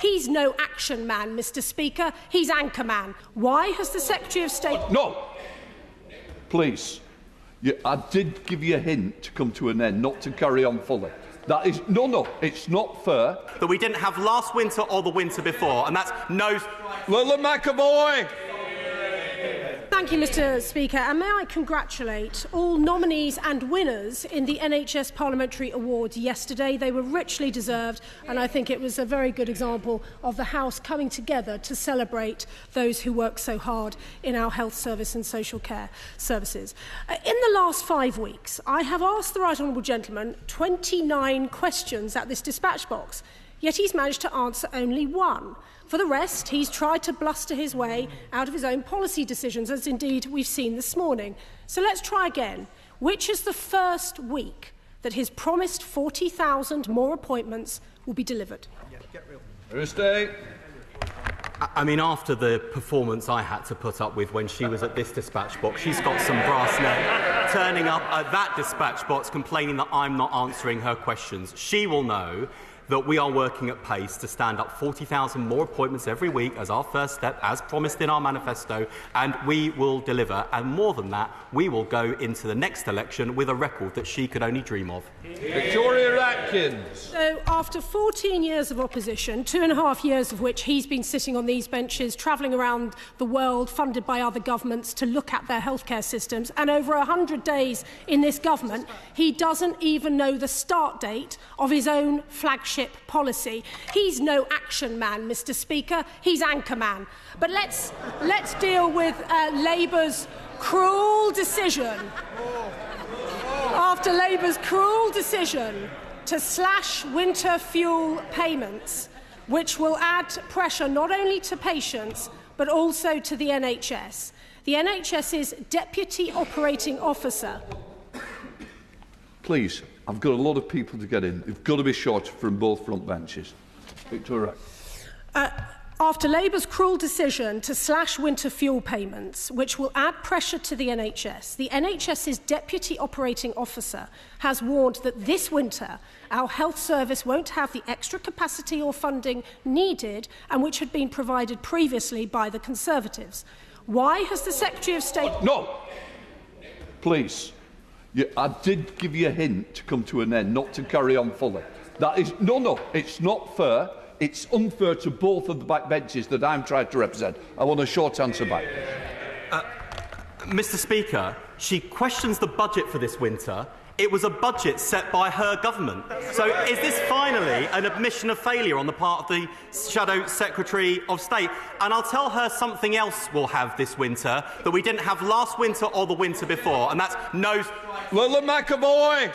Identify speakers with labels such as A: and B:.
A: He's no action man, Mr. Speaker. He's ANCHORMAN. Why has the Secretary of State...
B: No! Please. I did give you a hint to come to an end, not to carry on fully. That is... No, it's not fair.
C: That we didn't have last winter or the winter before, and that's no...
B: Lila McAvoy!
A: Thank you, Mr. Speaker, and may I congratulate all nominees and winners in the NHS Parliamentary Awards yesterday. They were richly deserved, and I think it was a very good example of the House coming together to celebrate those who work so hard in our health service and social care services. In the last 5 weeks, I have asked the right honourable gentleman 29 questions at this dispatch box, yet he's managed to answer only one. For the rest, he's tried to bluster his way out of his own policy decisions, as indeed we've seen this morning. So let's try again. Which is the first week that his promised 40,000 more appointments will be delivered?
B: Thursday.
C: I mean, after the performance I had to put up with when she was at this dispatch box, she's got some brass neck turning up at that dispatch box complaining that I'm not answering her questions. She will know that we are working at pace to stand up 40,000 more appointments every week as our first step, as promised in our manifesto, and we will deliver. And more than that, we will go into the next election with a record that she could only dream of.
B: Victoria Atkins.
A: So, after 14 years of opposition, 2.5 years of which he's been sitting on these benches, travelling around the world, funded by other governments to look at their healthcare systems, and over 100 days in this government, he doesn't even know the start date of his own flagship policy. He's no action man, Mr. Speaker. He's ANCHORMAN. But let's deal with Labour's cruel decision. After Labour's cruel decision to slash winter fuel payments, which will add pressure not only to patients but also to the NHS. The NHS's Deputy Operating Officer...
B: Please, I've got a lot of people to get in. You've got to be short from both front benches. Victoria.
A: After Labour's cruel decision to slash winter fuel payments, which will add pressure to the NHS's Deputy Operating Officer has warned that this winter our health service won't have the extra capacity or funding needed and which had been provided previously by the Conservatives. Why has the Secretary of State...
B: No! Please. I did give you a hint to come to an end, not to carry on fully. That is... No, it's not fair. It's unfair to both of the backbenches that I'm trying to represent. I want a short answer back.
C: Mr. Speaker, she questions the budget for this winter. It was a budget set by her government. So is this finally an admission of failure on the part of the Shadow Secretary of State? And I'll tell her something else we'll have this winter that we didn't have last winter or the winter before, and that's no...
B: Lila McAvoy!